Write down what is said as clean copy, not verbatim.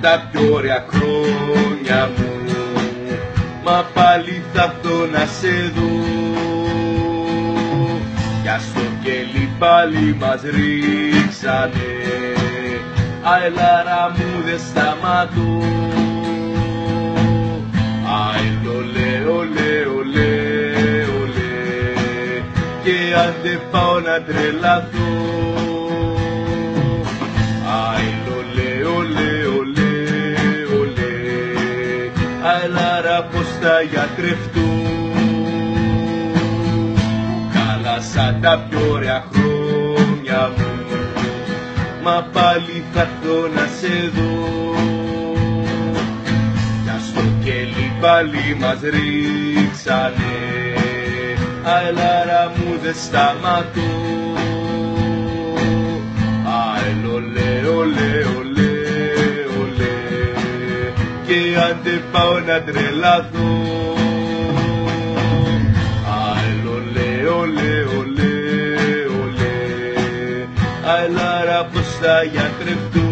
τα πιο ωραία χρόνια μου, μα πάλι θα έρθω να σε δω. Κι στο κελί πάλι μας ρίξανε, αελάρα μου δεν σταματώ. Αε ολέ, ολέ, ολέ, ολέ, και αν δεν πάω να τρελαθώ. Αε ολέ, ολέ, ολέ, ολέ, αελάρα πως θα γιατρευτώ. Σαν τα πιο ωραία χρόνια μου, μα πάλι θα έρθω να σε δω. Κι στο κελί πάλι μας ρίξανε, αελάρα μου δεν σταματώ. Αε ολέ, ολέ, ολέ, ολέ, και αν δεν πάω να τρελαθώ. Ολέ, ολέ, ολέ, αελάρα πως θα γιατρευτώ.